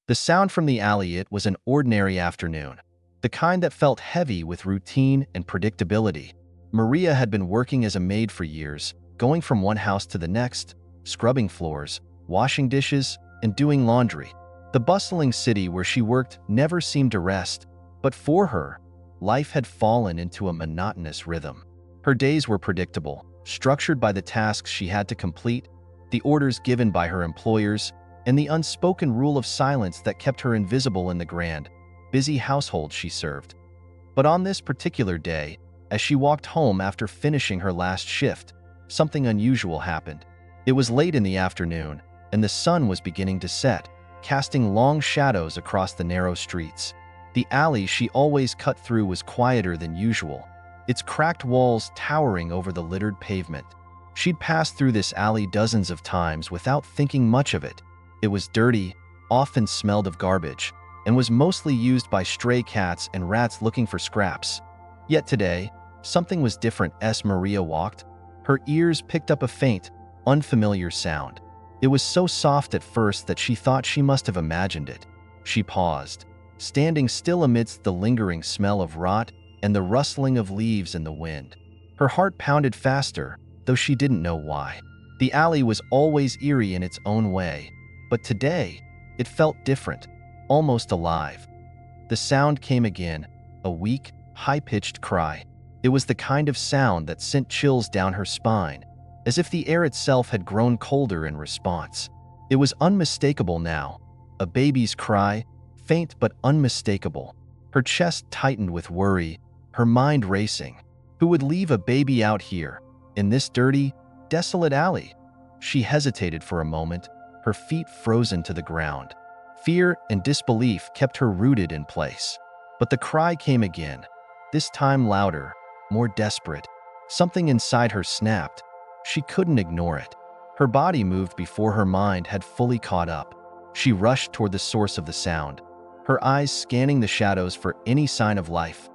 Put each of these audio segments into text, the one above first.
The sound from the alley, it was an ordinary afternoon, the kind that felt heavy with routine and predictability. Maria had been working as a maid for years, going from one house to the next, scrubbing floors, washing dishes, and doing laundry. The bustling city where she worked never seemed to rest, but for her, life had fallen into a monotonous rhythm. Her days were predictable, structured by the tasks she had to complete, the orders given by her employers, and the unspoken rule of silence that kept her invisible in the grand, busy household she served. But on this particular day, as she walked home after finishing her last shift, something unusual happened. It was late in the afternoon, and the sun was beginning to set, casting long shadows across the narrow streets. The alley she always cut through was quieter than usual, its cracked walls towering over the littered pavement. She'd passed through this alley dozens of times without thinking much of it. It was dirty, often smelled of garbage, and was mostly used by stray cats and rats looking for scraps. Yet today, something was different. As Maria walked, her ears picked up a faint, unfamiliar sound. It was so soft at first that she thought she must have imagined it. She paused, standing still amidst the lingering smell of rot and the rustling of leaves in the wind. Her heart pounded faster, though she didn't know why. The alley was always eerie in its own way, but today, it felt different, almost alive. The sound came again, a weak, high-pitched cry. It was the kind of sound that sent chills down her spine, as if the air itself had grown colder in response. It was unmistakable now, a baby's cry, faint but unmistakable. Her chest tightened with worry, her mind racing. Who would leave a baby out here, in this dirty, desolate alley? She hesitated for a moment, her feet frozen to the ground. Fear and disbelief kept her rooted in place. But the cry came again, this time louder, more desperate. Something inside her snapped. She couldn't ignore it. Her body moved before her mind had fully caught up. She rushed toward the source of the sound, her eyes scanning the shadows for any sign of life.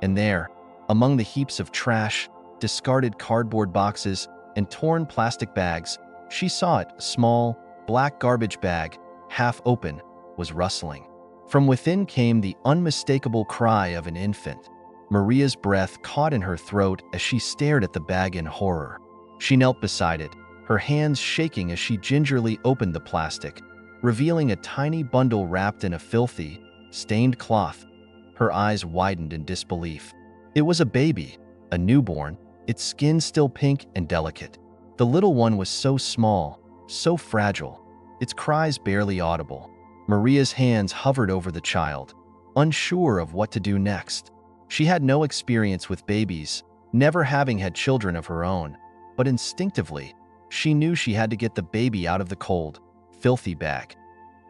And there, among the heaps of trash, discarded cardboard boxes, and torn plastic bags, she saw it. A small, black garbage bag, half open, was rustling. From within came the unmistakable cry of an infant. Maria's breath caught in her throat as she stared at the bag in horror. She knelt beside it, her hands shaking as she gingerly opened the plastic, revealing a tiny bundle wrapped in a filthy, stained cloth. Her eyes widened in disbelief. It was a baby, a newborn, its skin still pink and delicate. The little one was so small, so fragile, its cries barely audible. Maria's hands hovered over the child, unsure of what to do next. She had no experience with babies, never having had children of her own, but instinctively, she knew she had to get the baby out of the cold, filthy bag.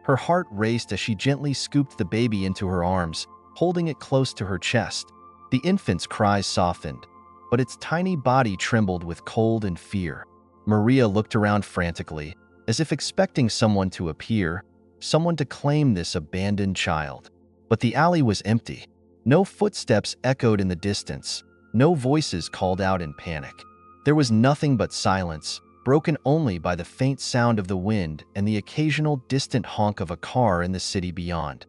Her heart raced as she gently scooped the baby into her arms, holding it close to her chest. The infant's cries softened, but its tiny body trembled with cold and fear. Maria looked around frantically, as if expecting someone to appear, someone to claim this abandoned child. But the alley was empty. No footsteps echoed in the distance, no voices called out in panic. There was nothing but silence, broken only by the faint sound of the wind and the occasional distant honk of a car in the city beyond.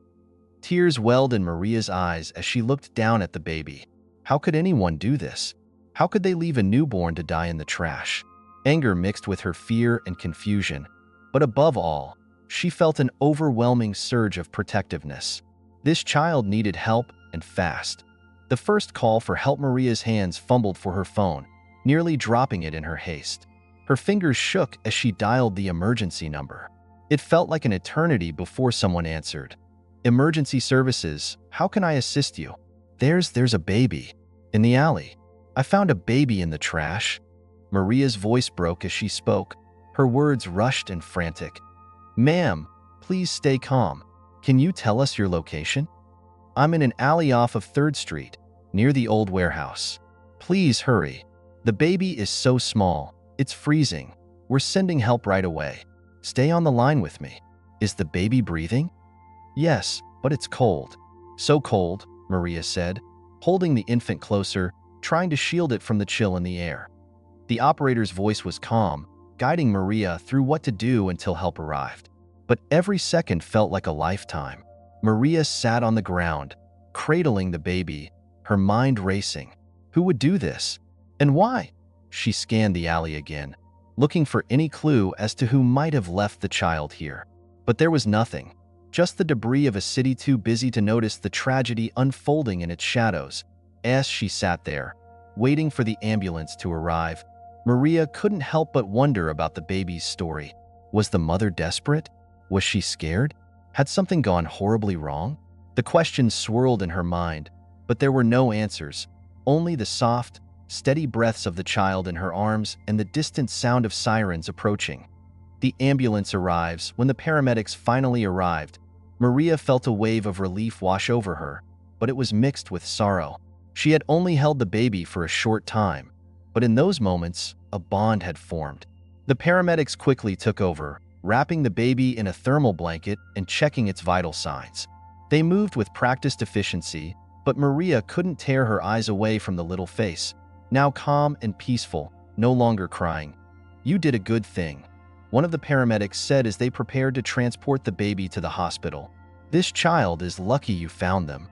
Tears welled in Maria's eyes as she looked down at the baby. How could anyone do this? How could they leave a newborn to die in the trash? Anger mixed with her fear and confusion, but above all, she felt an overwhelming surge of protectiveness. This child needed help, and fast. The first call for help, Maria's hands fumbled for her phone, nearly dropping it in her haste. Her fingers shook as she dialed the emergency number. It felt like an eternity before someone answered. "Emergency services, how can I assist you?" There's a baby. In the alley. I found a baby in the trash." Maria's voice broke as she spoke, her words rushed and frantic. "Ma'am, please stay calm. Can you tell us your location?" "I'm in an alley off of 3rd Street, near the old warehouse. Please hurry. The baby is so small, it's freezing. We're sending help right away. Stay on the line with me." "Is the baby breathing?" "Yes, but it's cold." "So cold," Maria said, holding the infant closer, trying to shield it from the chill in the air. The operator's voice was calm, guiding Maria through what to do until help arrived. but every second felt like a lifetime. Maria sat on the ground, cradling the baby, her mind racing. Who would do this? And why? She scanned the alley again, looking for any clue as to who might have left the child here. But there was nothing, just the debris of a city too busy to notice the tragedy unfolding in its shadows. As she sat there, waiting for the ambulance to arrive, Maria couldn't help but wonder about the baby's story. Was the mother desperate? Was she scared? Had something gone horribly wrong? The questions swirled in her mind, but there were no answers, only the soft, steady breaths of the child in her arms and the distant sound of sirens approaching. The ambulance arrives. When the paramedics finally arrived, Maria felt a wave of relief wash over her, but it was mixed with sorrow. She had only held the baby for a short time, but in those moments, a bond had formed. The paramedics quickly took over, wrapping the baby in a thermal blanket and checking its vital signs. They moved with practiced efficiency, but Maria couldn't tear her eyes away from the little face, now calm and peaceful, no longer crying. "You did a good thing," one of the paramedics said as they prepared to transport the baby to the hospital. "This child is lucky you found them."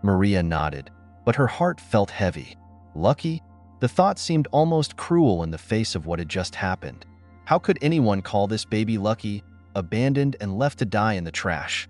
Maria nodded, but her heart felt heavy. Lucky? The thought seemed almost cruel in the face of what had just happened. How could anyone call this baby lucky, abandoned and left to die in the trash?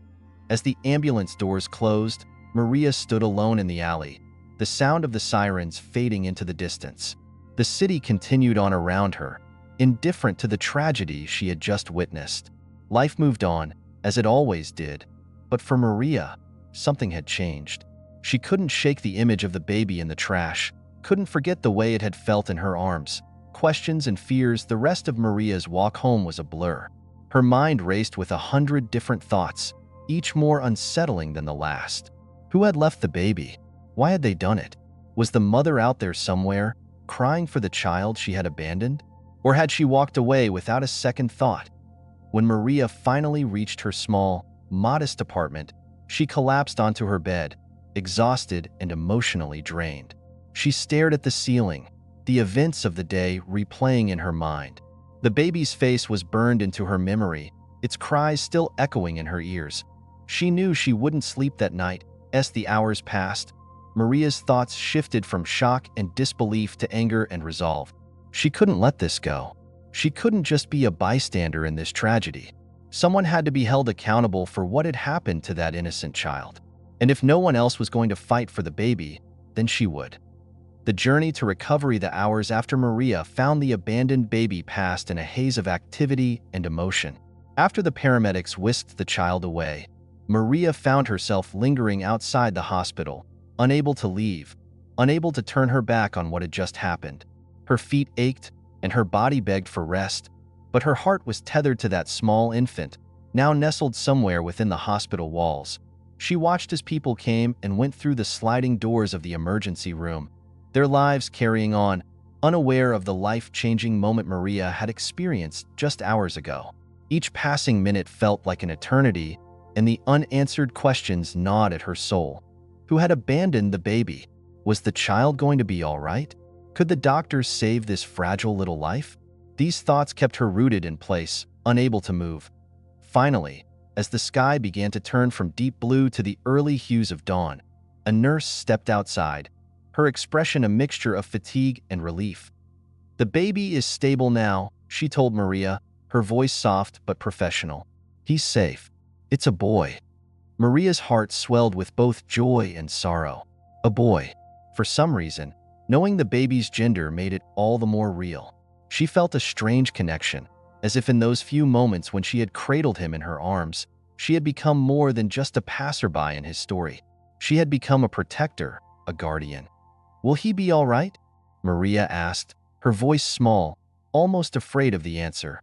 As the ambulance doors closed, Maria stood alone in the alley, the sound of the sirens fading into the distance. The city continued on around her, indifferent to the tragedy she had just witnessed. Life moved on, as it always did, but for Maria, something had changed. She couldn't shake the image of the baby in the trash, couldn't forget the way it had felt in her arms. Questions and fears, the rest of Maria's walk home was a blur. Her mind raced with 100 different thoughts, each more unsettling than the last. Who had left the baby? Why had they done it? Was the mother out there somewhere, crying for the child she had abandoned? Or had she walked away without a second thought? When Maria finally reached her small, modest apartment, she collapsed onto her bed, exhausted and emotionally drained. She stared at the ceiling, the events of the day replaying in her mind. The baby's face was burned into her memory, its cries still echoing in her ears. She knew she wouldn't sleep that night. As the hours passed, Maria's thoughts shifted from shock and disbelief to anger and resolve. She couldn't let this go. She couldn't just be a bystander in this tragedy. Someone had to be held accountable for what had happened to that innocent child. And if no one else was going to fight for the baby, then she would. The journey to recovery, the hours after Maria found the abandoned baby, passed in a haze of activity and emotion. After the paramedics whisked the child away, Maria found herself lingering outside the hospital, unable to leave, unable to turn her back on what had just happened. Her feet ached and her body begged for rest, but her heart was tethered to that small infant, now nestled somewhere within the hospital walls. She watched as people came and went through the sliding doors of the emergency room, their lives carrying on, unaware of the life-changing moment Maria had experienced just hours ago. Each passing minute felt like an eternity, and the unanswered questions gnawed at her soul. Who had abandoned the baby? Was the child going to be all right? Could the doctors save this fragile little life? These thoughts kept her rooted in place, unable to move. Finally, as the sky began to turn from deep blue to the early hues of dawn, a nurse stepped outside, her expression a mixture of fatigue and relief. "The baby is stable now," she told Maria, her voice soft but professional. "He's safe. It's a boy." Maria's heart swelled with both joy and sorrow. A boy. For some reason, knowing the baby's gender made it all the more real. She felt a strange connection, as if in those few moments when she had cradled him in her arms, she had become more than just a passerby in his story. She had become a protector, a guardian. "Will he be all right?" Maria asked, her voice small, almost afraid of the answer.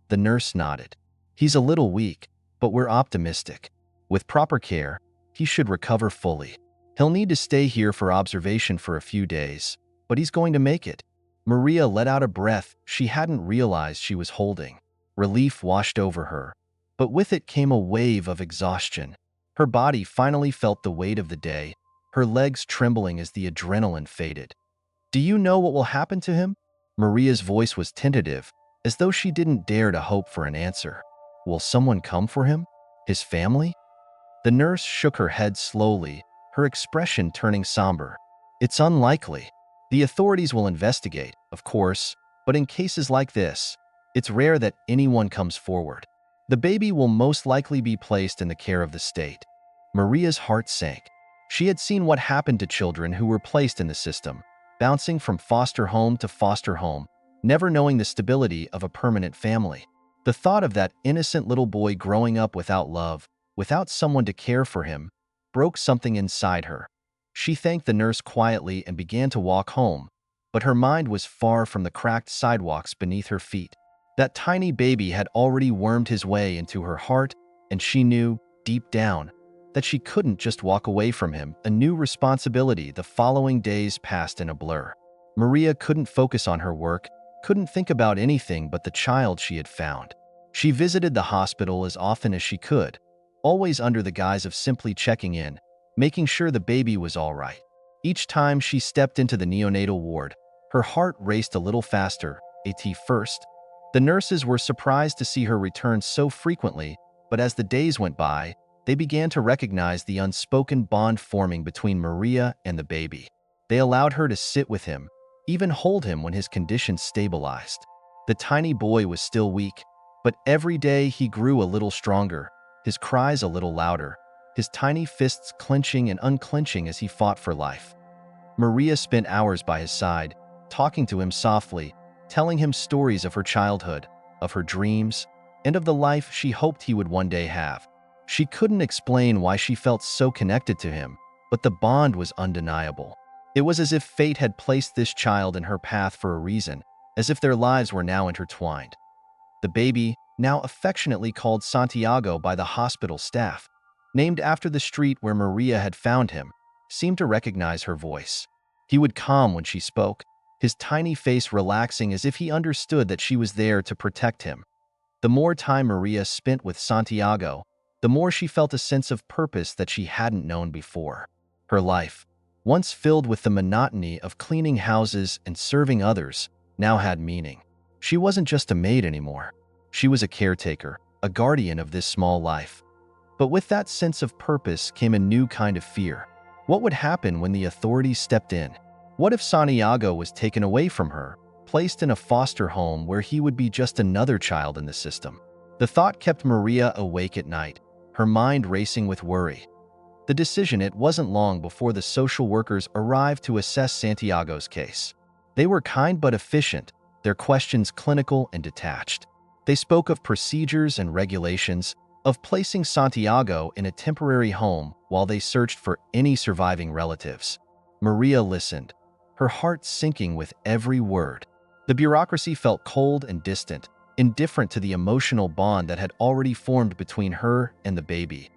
The nurse nodded. "He's a little weak, but we're optimistic. With proper care, he should recover fully. He'll need to stay here for observation for a few days, but he's going to make it." Maria let out a breath she hadn't realized she was holding. Relief washed over her, but with it came a wave of exhaustion. Her body finally felt the weight of the day, her legs trembling as the adrenaline faded. "Do you know what will happen to him?" Maria's voice was tentative, as though she didn't dare to hope for an answer. Will someone come for him? His family? The nurse shook her head slowly, her expression turning somber. It's unlikely. The authorities will investigate, of course, but in cases like this, it's rare that anyone comes forward. The baby will most likely be placed in the care of the state. Maria's heart sank. She had seen what happened to children who were placed in the system, bouncing from foster home to foster home, never knowing the stability of a permanent family. The thought of that innocent little boy growing up without love, without someone to care for him, broke something inside her. She thanked the nurse quietly and began to walk home, but her mind was far from the cracked sidewalks beneath her feet. That tiny baby had already wormed his way into her heart, and she knew, deep down, that she couldn't just walk away from him. A new responsibility. The following days passed in a blur. Maria couldn't focus on her work, couldn't think about anything but the child she had found. She visited the hospital as often as she could, always under the guise of simply checking in, making sure the baby was all right. Each time she stepped into the neonatal ward, her heart raced a little faster, at first. The nurses were surprised to see her return so frequently, but as the days went by, they began to recognize the unspoken bond forming between Maria and the baby. They allowed her to sit with him, even hold him when his condition stabilized. The tiny boy was still weak, but every day he grew a little stronger, his cries a little louder, his tiny fists clenching and unclenching as he fought for life. Maria spent hours by his side, talking to him softly, telling him stories of her childhood, of her dreams, and of the life she hoped he would one day have. She couldn't explain why she felt so connected to him, but the bond was undeniable. It was as if fate had placed this child in her path for a reason, as if their lives were now intertwined. The baby, now affectionately called Santiago by the hospital staff, named after the street where Maria had found him, seemed to recognize her voice. He would calm when she spoke, his tiny face relaxing as if he understood that she was there to protect him. The more time Maria spent with Santiago, the more she felt a sense of purpose that she hadn't known before. Her life, once filled with the monotony of cleaning houses and serving others, now had meaning. She wasn't just a maid anymore. She was a caretaker, a guardian of this small life. But with that sense of purpose came a new kind of fear. What would happen when the authorities stepped in? What if Santiago was taken away from her, placed in a foster home where he would be just another child in the system? The thought kept Maria awake at night, her mind racing with worry. The decision. It wasn't long before the social workers arrived to assess Santiago's case. They were kind but efficient, their questions clinical and detached. They spoke of procedures and regulations, of placing Santiago in a temporary home while they searched for any surviving relatives. Maria listened, her heart sinking with every word. The bureaucracy felt cold and distant, indifferent to the emotional bond that had already formed between her and the baby.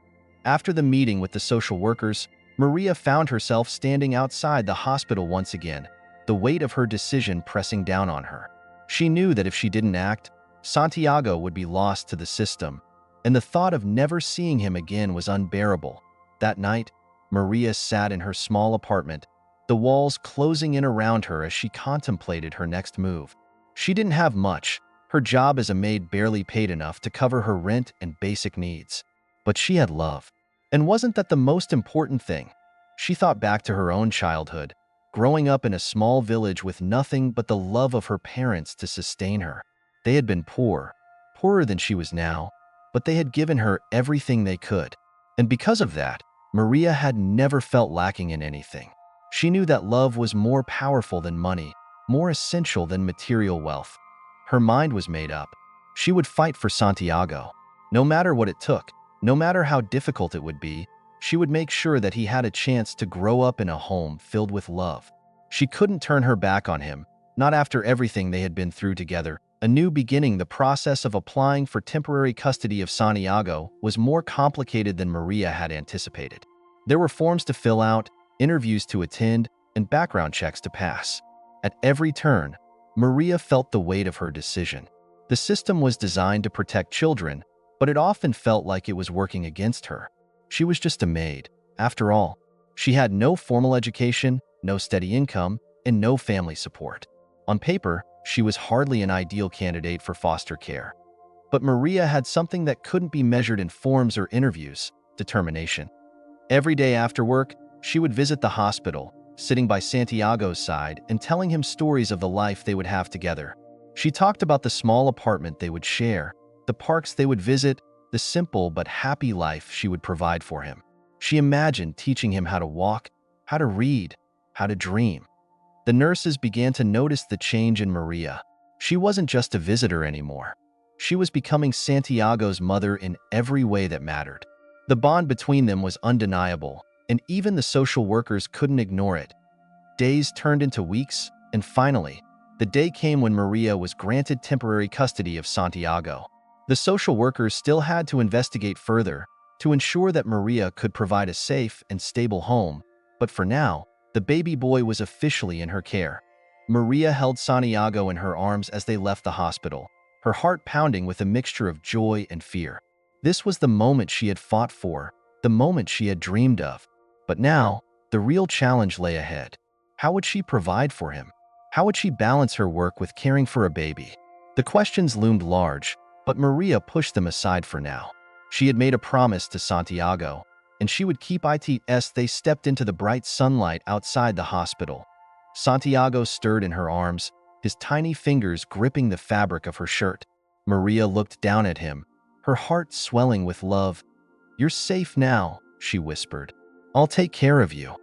After the meeting with the social workers, Maria found herself standing outside the hospital once again, the weight of her decision pressing down on her. She knew that if she didn't act, Santiago would be lost to the system, and the thought of never seeing him again was unbearable. That night, Maria sat in her small apartment, the walls closing in around her as she contemplated her next move. She didn't have much. Her job as a maid barely paid enough to cover her rent and basic needs. But she had love. And wasn't that the most important thing? She thought back to her own childhood, growing up in a small village with nothing but the love of her parents to sustain her. They had been poor, poorer than she was now, but they had given her everything they could. And because of that, Maria had never felt lacking in anything. She knew that love was more powerful than money, more essential than material wealth. Her mind was made up. She would fight for Santiago. No matter what it took, no matter how difficult it would be, she would make sure that he had a chance to grow up in a home filled with love. She couldn't turn her back on him, not after everything they had been through together. A new beginning. The process of applying for temporary custody of Santiago was more complicated than Maria had anticipated. There were forms to fill out, interviews to attend, and background checks to pass. At every turn, Maria felt the weight of her decision. The system was designed to protect children, but it often felt like it was working against her. She was just a maid, after all. She had no formal education, no steady income, and no family support. On paper, she was hardly an ideal candidate for foster care. But Maria had something that couldn't be measured in forms or interviews: determination. Every day after work, she would visit the hospital, sitting by Santiago's side and telling him stories of the life they would have together. She talked about the small apartment they would share, the parks they would visit, the simple but happy life she would provide for him. She imagined teaching him how to walk, how to read, how to dream. The nurses began to notice the change in Maria. She wasn't just a visitor anymore. She was becoming Santiago's mother in every way that mattered. The bond between them was undeniable, and even the social workers couldn't ignore it. Days turned into weeks, and finally, the day came when Maria was granted temporary custody of Santiago. The social workers still had to investigate further to ensure that Maria could provide a safe and stable home, but for now, the baby boy was officially in her care. Maria held Santiago in her arms as they left the hospital, her heart pounding with a mixture of joy and fear. This was the moment she had fought for, the moment she had dreamed of. But now, the real challenge lay ahead. How would she provide for him? How would she balance her work with caring for a baby? The questions loomed large, but Maria pushed them aside for now. She had made a promise to Santiago, and she would keep it as they stepped into the bright sunlight outside the hospital. Santiago stirred in her arms, his tiny fingers gripping the fabric of her shirt. Maria looked down at him, her heart swelling with love. "You're safe now," she whispered. "I'll take care of you."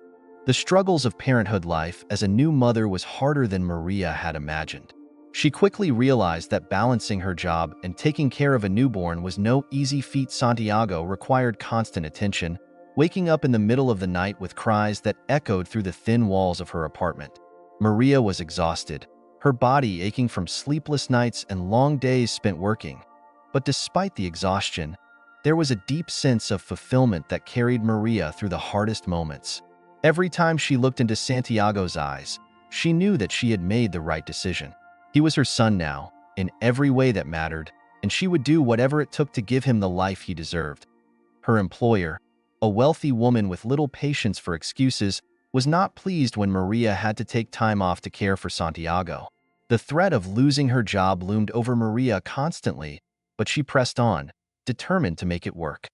The struggles of parenthood life as a new mother was harder than Maria had imagined. She quickly realized that balancing her job and taking care of a newborn was no easy feat. Santiago required constant attention, waking up in the middle of the night with cries that echoed through the thin walls of her apartment. Maria was exhausted, her body aching from sleepless nights and long days spent working. But despite the exhaustion, there was a deep sense of fulfillment that carried Maria through the hardest moments. Every time she looked into Santiago's eyes, she knew that she had made the right decision. He was her son now, in every way that mattered, and she would do whatever it took to give him the life he deserved. Her employer, a wealthy woman with little patience for excuses, was not pleased when Maria had to take time off to care for Santiago. The threat of losing her job loomed over Maria constantly, but she pressed on, determined to make it work.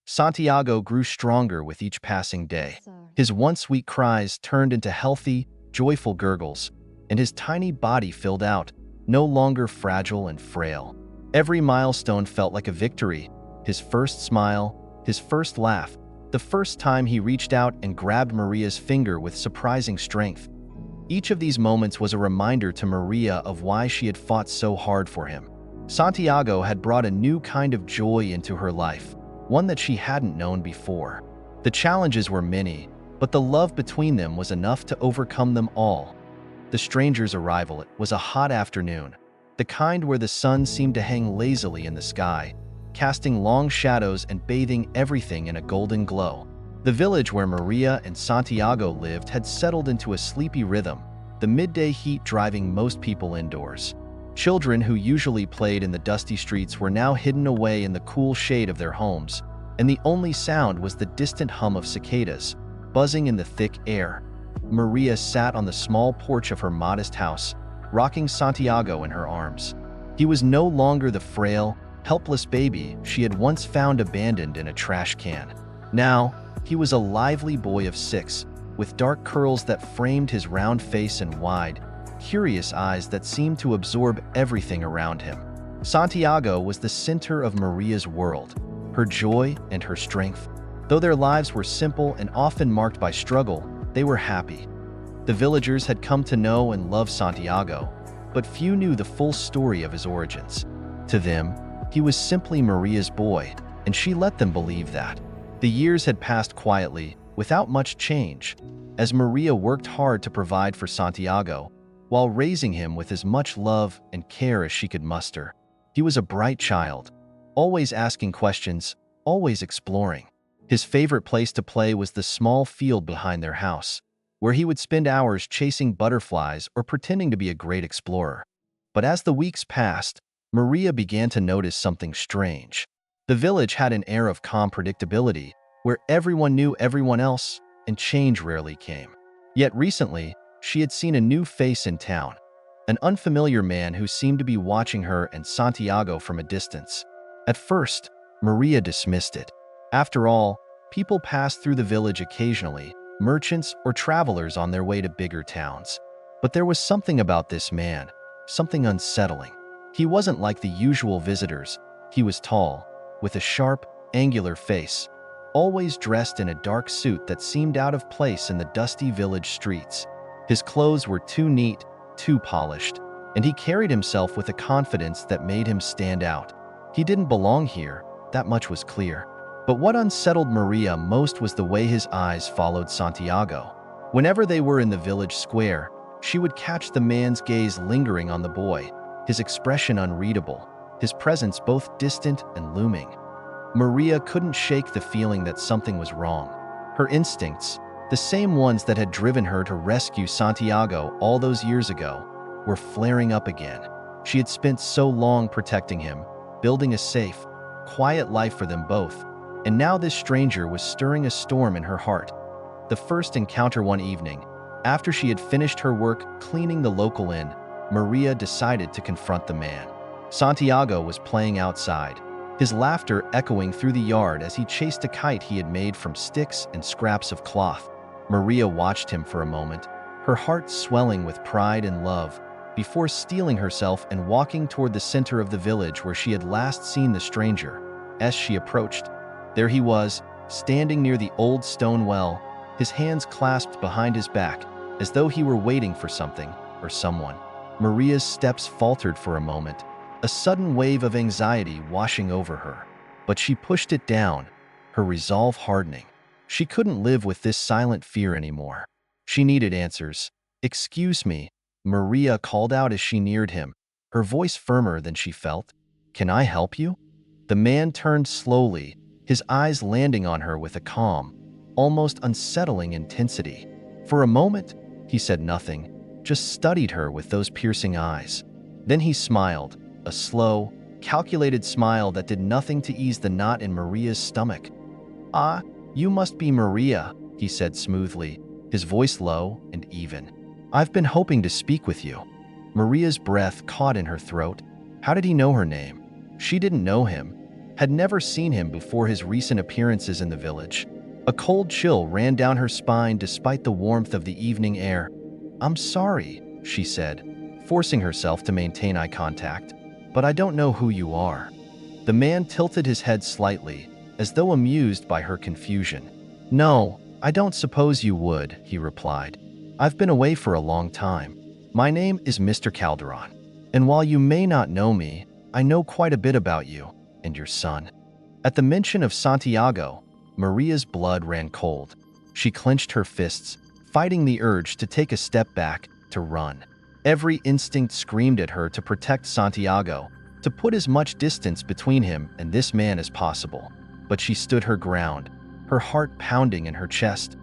Santiago grew stronger with each passing day. His once weak cries turned into healthy, joyful gurgles, and his tiny body filled out, no longer fragile and frail. Every milestone felt like a victory: his first smile, his first laugh, the first time he reached out and grabbed Maria's finger with surprising strength. Each of these moments was a reminder to Maria of why she had fought so hard for him. Santiago had brought a new kind of joy into her life, one that she hadn't known before. The challenges were many, but the love between them was enough to overcome them all. The stranger's arrival was a hot afternoon, the kind where the sun seemed to hang lazily in the sky, casting long shadows and bathing everything in a golden glow. The village where Maria and Santiago lived had settled into a sleepy rhythm, the midday heat driving most people indoors. Children who usually played in the dusty streets were now hidden away in the cool shade of their homes, and the only sound was the distant hum of cicadas, buzzing in the thick air. Maria sat on the small porch of her modest house, rocking Santiago in her arms. He was no longer the frail, helpless baby she had once found abandoned in a trash can. Now, he was a lively boy of 6, with dark curls that framed his round face and wide, curious eyes that seemed to absorb everything around him. Santiago was the center of Maria's world, her joy and her strength. Though their lives were simple and often marked by struggle, they were happy. The villagers had come to know and love Santiago, but few knew the full story of his origins. To them, he was simply Maria's boy, and she let them believe that. The years had passed quietly, without much change, as Maria worked hard to provide for Santiago, while raising him with as much love and care as she could muster. He was a bright child, always asking questions, always exploring. His favorite place to play was the small field behind their house, where he would spend hours chasing butterflies or pretending to be a great explorer. But as the weeks passed, Maria began to notice something strange. The village had an air of calm predictability, where everyone knew everyone else, and change rarely came. Yet recently, she had seen a new face in town. an unfamiliar man who seemed to be watching her and Santiago from a distance. At first, Maria dismissed it. After all, people passed through the village occasionally, merchants or travelers on their way to bigger towns. But there was something about this man, something unsettling. He wasn't like the usual visitors. He was tall, with a sharp, angular face, always dressed in a dark suit that seemed out of place in the dusty village streets. His clothes were too neat, too polished, and he carried himself with a confidence that made him stand out. He didn't belong here, that much was clear. But what unsettled Maria most was the way his eyes followed Santiago. Whenever they were in the village square, she would catch the man's gaze lingering on the boy, his expression unreadable, his presence both distant and looming. Maria couldn't shake the feeling that something was wrong. Her instincts, the same ones that had driven her to rescue Santiago all those years ago, were flaring up again. She had spent so long protecting him, building a safe, quiet life for them both, and now this stranger was stirring a storm in her heart. The first encounter one evening, after she had finished her work cleaning the local inn, Maria decided to confront the man. Santiago was playing outside, his laughter echoing through the yard as he chased a kite he had made from sticks and scraps of cloth. Maria watched him for a moment, her heart swelling with pride and love, before steeling herself and walking toward the center of the village where she had last seen the stranger. As she approached, there he was, standing near the old stone well, his hands clasped behind his back, as though he were waiting for something or someone. Maria's steps faltered for a moment, a sudden wave of anxiety washing over her. But she pushed it down, her resolve hardening. She couldn't live with this silent fear anymore. She needed answers. "Excuse me," Maria called out as she neared him, her voice firmer than she felt. "Can I help you?" The man turned slowly, his eyes landing on her with a calm, almost unsettling intensity. For a moment, he said nothing, just studied her with those piercing eyes. Then he smiled, a slow, calculated smile that did nothing to ease the knot in Maria's stomach. "Ah, you must be Maria," he said smoothly, his voice low and even. "I've been hoping to speak with you." Maria's breath caught in her throat. How did he know her name? She didn't know him, had never seen him before his recent appearances in the village. A cold chill ran down her spine despite the warmth of the evening air. "I'm sorry," she said, forcing herself to maintain eye contact, "but I don't know who you are." The man tilted his head slightly, as though amused by her confusion. "No, I don't suppose you would," he replied. "I've been away for a long time. My name is Mr. Calderon, and while you may not know me, I know quite a bit about you and your son." At the mention of Santiago, Maria's blood ran cold. She clenched her fists, fighting the urge to take a step back, to run. Every instinct screamed at her to protect Santiago, to put as much distance between him and this man as possible. But she stood her ground, her heart pounding in her chest.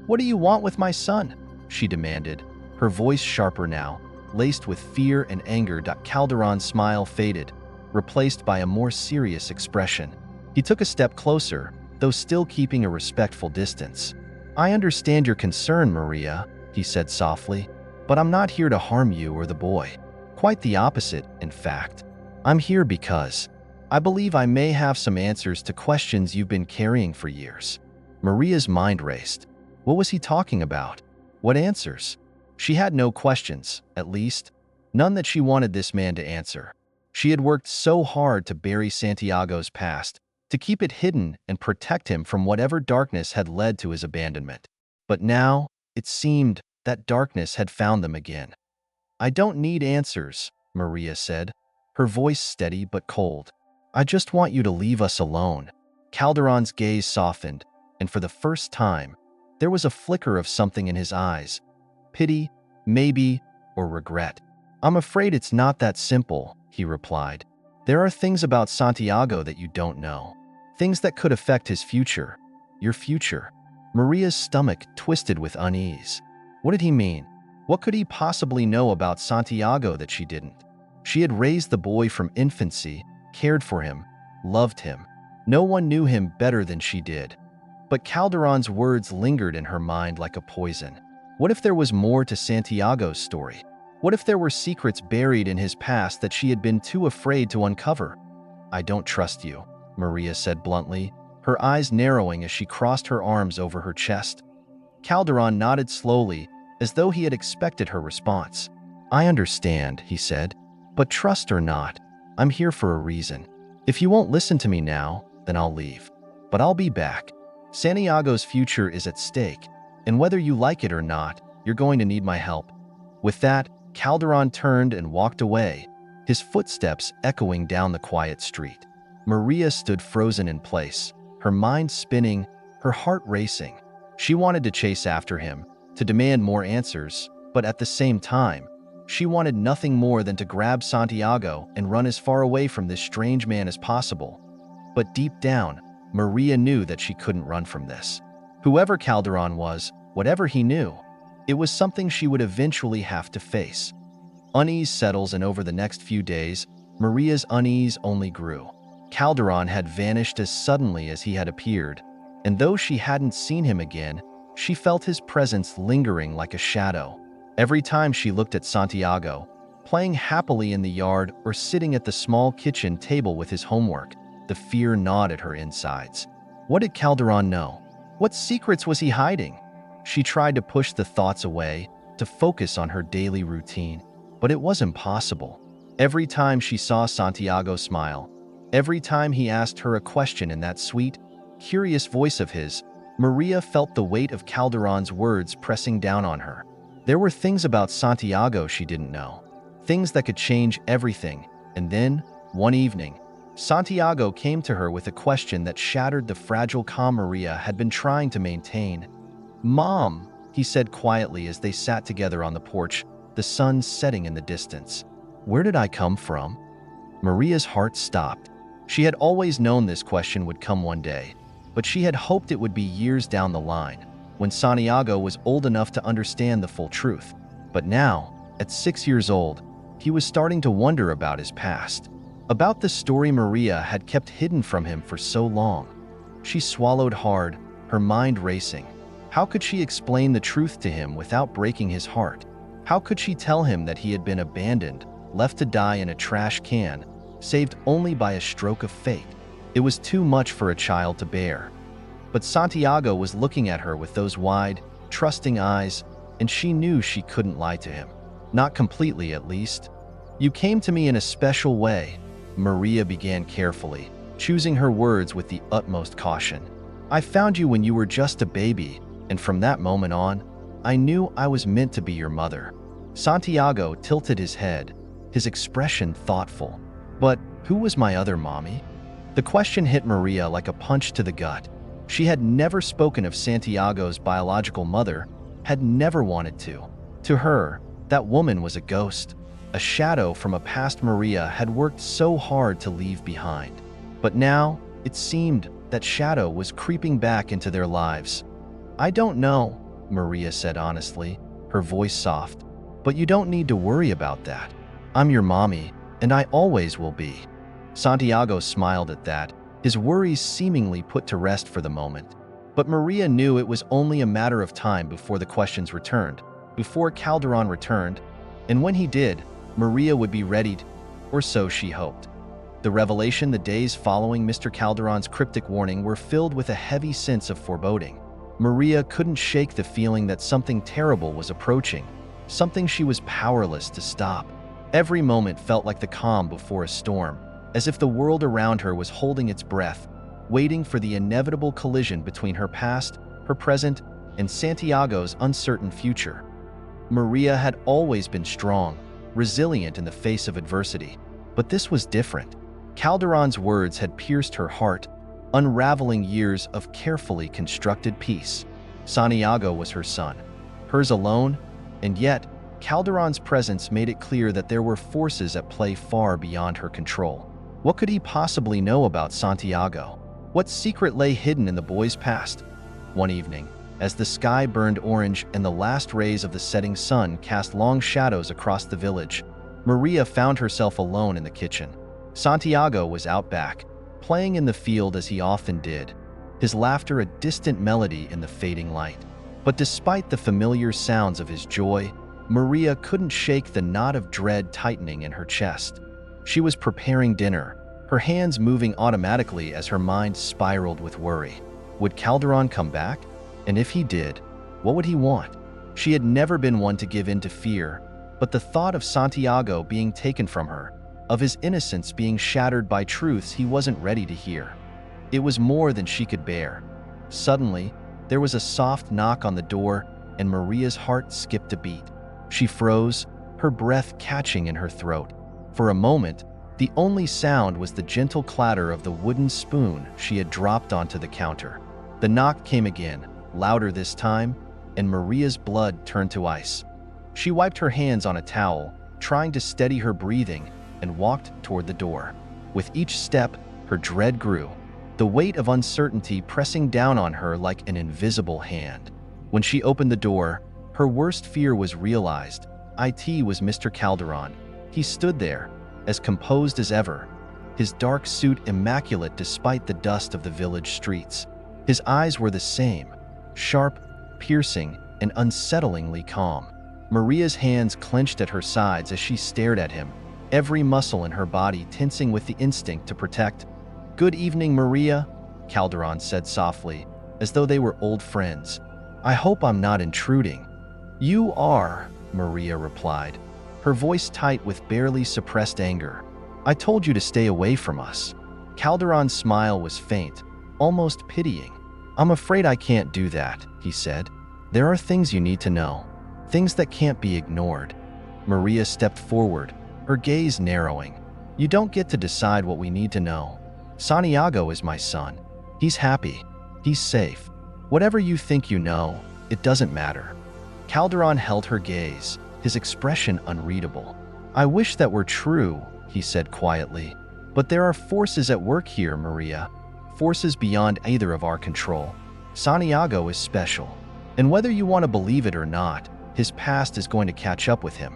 "What do you want with my son?" she demanded, her voice sharper now, laced with fear and anger. Calderon's smile faded, replaced by a more serious expression. He took a step closer, though still keeping a respectful distance. "I understand your concern, Maria," he said softly, "but I'm not here to harm you or the boy. Quite the opposite, in fact. I'm here because I believe I may have some answers to questions you've been carrying for years." Maria's mind raced. What was he talking about? What answers? She had no questions, at least, none that she wanted this man to answer. She had worked so hard to bury Santiago's past, to keep it hidden and protect him from whatever darkness had led to his abandonment. But now, it seemed, that darkness had found them again. "I don't need answers," Maria said, her voice steady but cold. "I just want you to leave us alone." Calderon's gaze softened, and for the first time, there was a flicker of something in his eyes. Pity, maybe, or regret. "I'm afraid it's not that simple," he replied. "There are things about Santiago that you don't know. Things that could affect his future. Your future." Maria's stomach twisted with unease. What did he mean? What could he possibly know about Santiago that she didn't? She had raised the boy from infancy, cared for him, loved him. No one knew him better than she did. But Calderon's words lingered in her mind like a poison. What if there was more to Santiago's story? What if there were secrets buried in his past that she had been too afraid to uncover? "I don't trust you," Maria said bluntly, her eyes narrowing as she crossed her arms over her chest. Calderon nodded slowly, as though he had expected her response. "I understand," he said, "but trust or not, I'm here for a reason. If you won't listen to me now, then I'll leave. But I'll be back. Santiago's future is at stake, and whether you like it or not, you're going to need my help." With that, Calderon turned and walked away, his footsteps echoing down the quiet street. Maria stood frozen in place, her mind spinning, her heart racing. She wanted to chase after him, to demand more answers, but at the same time, she wanted nothing more than to grab Santiago and run as far away from this strange man as possible. But deep down, Maria knew that she couldn't run from this. Whoever Calderon was, whatever he knew, it was something she would eventually have to face. Unease settles, and over the next few days, Maria's unease only grew. Calderon had vanished as suddenly as he had appeared, and though she hadn't seen him again, she felt his presence lingering like a shadow. Every time she looked at Santiago, playing happily in the yard or sitting at the small kitchen table with his homework, the fear gnawed at her insides. What did Calderon know? What secrets was he hiding? She tried to push the thoughts away, to focus on her daily routine, but it was impossible. Every time she saw Santiago smile, every time he asked her a question in that sweet, curious voice of his, Maria felt the weight of Calderon's words pressing down on her. There were things about Santiago she didn't know, things that could change everything, and then, one evening, Santiago came to her with a question that shattered the fragile calm Maria had been trying to maintain. "Mom," he said quietly as they sat together on the porch, the sun setting in the distance. "Where did I come from?" Maria's heart stopped. She had always known this question would come one day, but she had hoped it would be years down the line, when Santiago was old enough to understand the full truth. But now, at 6 years old, he was starting to wonder about his past, about the story Maria had kept hidden from him for so long. She swallowed hard, her mind racing. How could she explain the truth to him without breaking his heart? How could she tell him that he had been abandoned, left to die in a trash can, saved only by a stroke of fate? It was too much for a child to bear. But Santiago was looking at her with those wide, trusting eyes, and she knew she couldn't lie to him. Not completely, at least. "You came to me in a special way," Maria began carefully, choosing her words with the utmost caution. "I found you when you were just a baby, and from that moment on, I knew I was meant to be your mother." Santiago tilted his head, his expression thoughtful. "But who was my other mommy?" The question hit Maria like a punch to the gut. She had never spoken of Santiago's biological mother, had never wanted to. To her, that woman was a ghost, a shadow from a past Maria had worked so hard to leave behind. But now, it seemed that shadow was creeping back into their lives. "I don't know," Maria said honestly, her voice soft. "But you don't need to worry about that. I'm your mommy, and I always will be." Santiago smiled at that, his worries seemingly put to rest for the moment. But Maria knew it was only a matter of time before the questions returned, before Calderon returned, and when he did, Maria would be ready, or so she hoped. The revelation, the days following Mr. Calderon's cryptic warning, were filled with a heavy sense of foreboding. Maria couldn't shake the feeling that something terrible was approaching, something she was powerless to stop. Every moment felt like the calm before a storm, as if the world around her was holding its breath, waiting for the inevitable collision between her past, her present, and Santiago's uncertain future. Maria had always been strong, resilient in the face of adversity, but this was different. Calderon's words had pierced her heart, unraveling years of carefully constructed peace. Santiago was her son, hers alone, and yet Calderon's presence made it clear that there were forces at play far beyond her control. What could he possibly know about Santiago? What secret lay hidden in the boy's past? One evening, as the sky burned orange and the last rays of the setting sun cast long shadows across the village, Maria found herself alone in the kitchen. Santiago was out back, playing in the field as he often did, his laughter a distant melody in the fading light. But despite the familiar sounds of his joy, Maria couldn't shake the knot of dread tightening in her chest. She was preparing dinner, her hands moving automatically as her mind spiraled with worry. Would Calderon come back? And if he did, what would he want? She had never been one to give in to fear, but the thought of Santiago being taken from her, of his innocence being shattered by truths he wasn't ready to hear, it was more than she could bear. Suddenly, there was a soft knock on the door, and Maria's heart skipped a beat. She froze, her breath catching in her throat. For a moment, the only sound was the gentle clatter of the wooden spoon she had dropped onto the counter. The knock came again, louder this time, and Maria's blood turned to ice. She wiped her hands on a towel, trying to steady her breathing, and walked toward the door. With each step, her dread grew, the weight of uncertainty pressing down on her like an invisible hand. When she opened the door, her worst fear was realized. It was Mr. Calderon. He stood there, as composed as ever, his dark suit immaculate despite the dust of the village streets. His eyes were the same, sharp, piercing, and unsettlingly calm. Maria's hands clenched at her sides as she stared at him, every muscle in her body tensing with the instinct to protect. "Good evening, Maria," Calderon said softly, as though they were old friends. "I hope I'm not intruding." "You are," Maria replied, her voice tight with barely suppressed anger. "I told you to stay away from us." Calderon's smile was faint, almost pitying. "I'm afraid I can't do that," he said. "There are things you need to know, things that can't be ignored." Maria stepped forward, her gaze narrowing. "You don't get to decide what we need to know. Santiago is my son. He's happy. He's safe. Whatever you think you know, it doesn't matter." Calderon held her gaze, his expression unreadable. "I wish that were true," he said quietly. "But there are forces at work here, Maria. Forces beyond either of our control. Santiago is special. And whether you want to believe it or not, his past is going to catch up with him."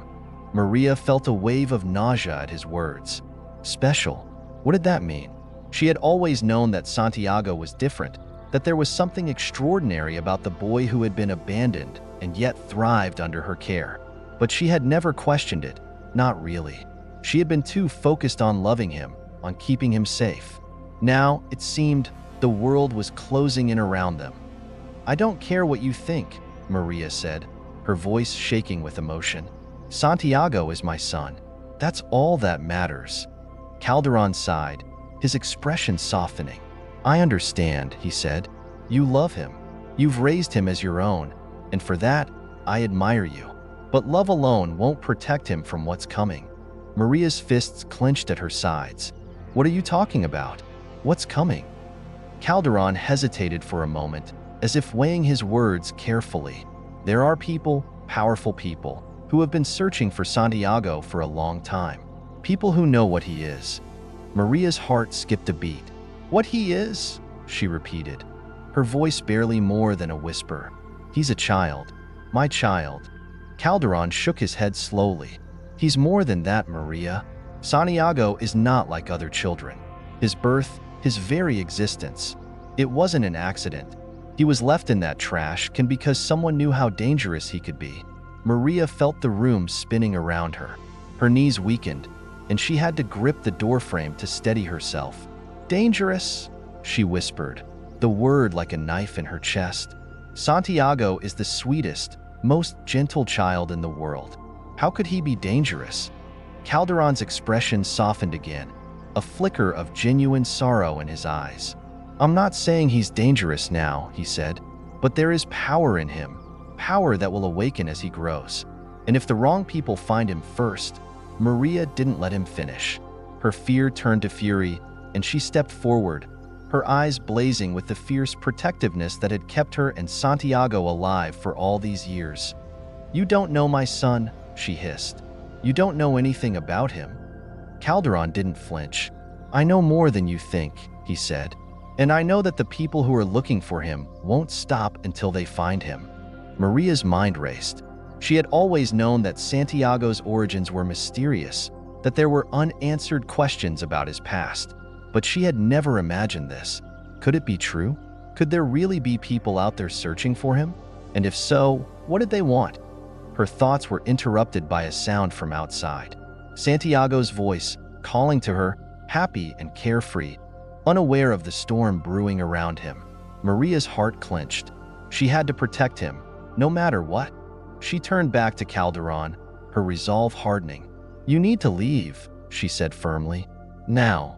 Maria felt a wave of nausea at his words. Special? What did that mean? She had always known that Santiago was different, that there was something extraordinary about the boy who had been abandoned and yet thrived under her care. But she had never questioned it, not really. She had been too focused on loving him, on keeping him safe. Now, it seemed, the world was closing in around them. "I don't care what you think," Maria said, her voice shaking with emotion. "Santiago is my son. That's all that matters." Calderon sighed, his expression softening. "I understand," he said. "You love him. You've raised him as your own, and for that, I admire you. But love alone won't protect him from what's coming." Maria's fists clenched at her sides. "What are you talking about? What's coming?" Calderon hesitated for a moment, as if weighing his words carefully. "There are people, powerful people, who have been searching for Santiago for a long time. People who know what he is." Maria's heart skipped a beat. "What he is?" she repeated, her voice barely more than a whisper. "He's a child. My child." Calderon shook his head slowly. "He's more than that, Maria. Santiago is not like other children. His birth, his very existence, it wasn't an accident. He was left in that trash can because someone knew how dangerous he could be." Maria felt the room spinning around her. Her knees weakened, and she had to grip the doorframe to steady herself. "Dangerous?" she whispered, the word like a knife in her chest. "Santiago is the sweetest, most gentle child in the world. How could he be dangerous?" Calderon's expression softened again, a flicker of genuine sorrow in his eyes. "I'm not saying he's dangerous now," he said, "but there is power in him, power that will awaken as he grows. And if the wrong people find him first..." Maria didn't let him finish. Her fear turned to fury, and she stepped forward, her eyes blazing with the fierce protectiveness that had kept her and Santiago alive for all these years. "You don't know my son," she hissed. "You don't know anything about him." Calderon didn't flinch. "I know more than you think," he said. "And I know that the people who are looking for him won't stop until they find him." Maria's mind raced. She had always known that Santiago's origins were mysterious, that there were unanswered questions about his past. But she had never imagined this. Could it be true? Could there really be people out there searching for him? And if so, what did they want? Her thoughts were interrupted by a sound from outside. Santiago's voice, calling to her, happy and carefree, unaware of the storm brewing around him. Maria's heart clenched. She had to protect him, no matter what. She turned back to Calderon, her resolve hardening. "You need to leave," she said firmly. "Now."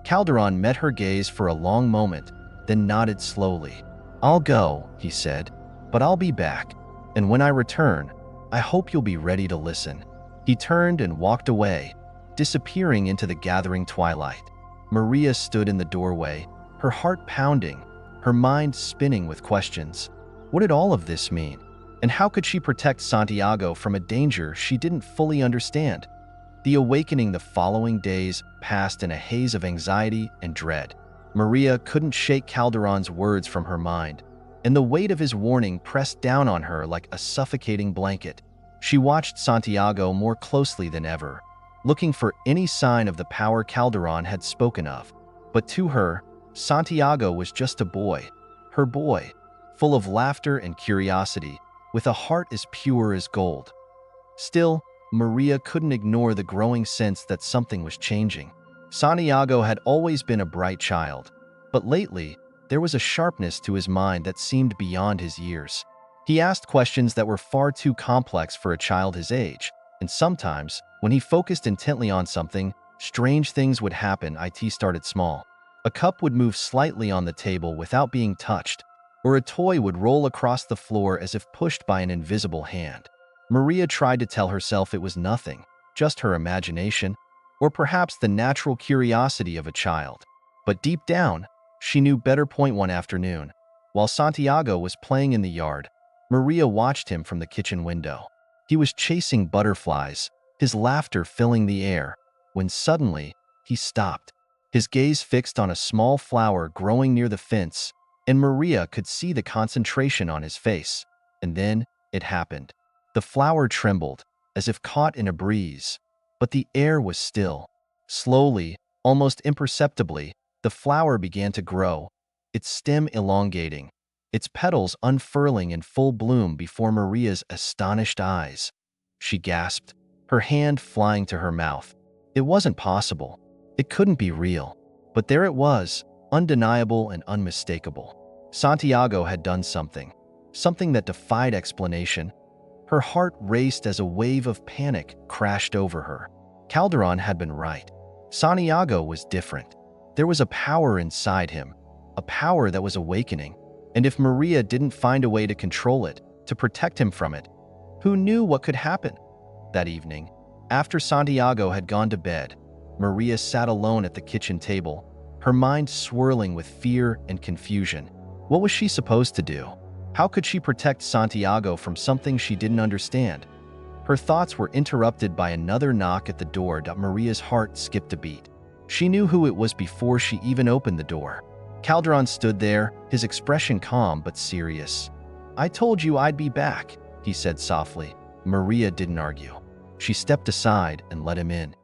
Calderon met her gaze for a long moment, then nodded slowly. "I'll go," he said, "but I'll be back. And when I return, I hope you'll be ready to listen." He turned and walked away, disappearing into the gathering twilight. Maria stood in the doorway, her heart pounding, her mind spinning with questions. What did all of this mean? And how could she protect Santiago from a danger she didn't fully understand? The awakening the following days passed in a haze of anxiety and dread. Maria couldn't shake Calderon's words from her mind, and the weight of his warning pressed down on her like a suffocating blanket. She watched Santiago more closely than ever, looking for any sign of the power Calderon had spoken of. But to her, Santiago was just a boy, her boy, full of laughter and curiosity, with a heart as pure as gold. Still, Maria couldn't ignore the growing sense that something was changing. Santiago had always been a bright child, but lately, there was a sharpness to his mind that seemed beyond his years. He asked questions that were far too complex for a child his age, and sometimes, when he focused intently on something, strange things would happen. It started small. A cup would move slightly on the table without being touched, or a toy would roll across the floor as if pushed by an invisible hand. Maria tried to tell herself it was nothing, just her imagination, or perhaps the natural curiosity of a child. But deep down, she knew better. One afternoon, while Santiago was playing in the yard, Maria watched him from the kitchen window. He was chasing butterflies, his laughter filling the air, when suddenly, he stopped, his gaze fixed on a small flower growing near the fence, and Maria could see the concentration on his face. And then, it happened. The flower trembled, as if caught in a breeze, but the air was still. Slowly, almost imperceptibly, the flower began to grow, its stem elongating, its petals unfurling in full bloom before Maria's astonished eyes. She gasped, her hand flying to her mouth. It wasn't possible. It couldn't be real. But there it was, undeniable and unmistakable. Santiago had done something that defied explanation. Her heart raced as a wave of panic crashed over her. Calderon had been right. Santiago was different. There was a power inside him, a power that was awakening. And if Maria didn't find a way to control it, to protect him from it, who knew what could happen? That evening, after Santiago had gone to bed, Maria sat alone at the kitchen table, her mind swirling with fear and confusion. What was she supposed to do? How could she protect Santiago from something she didn't understand? Her thoughts were interrupted by another knock at the door. Maria's heart skipped a beat. She knew who it was before she even opened the door. Calderon stood there, his expression calm but serious. "I told you I'd be back," he said softly. Maria didn't argue. She stepped aside and let him in.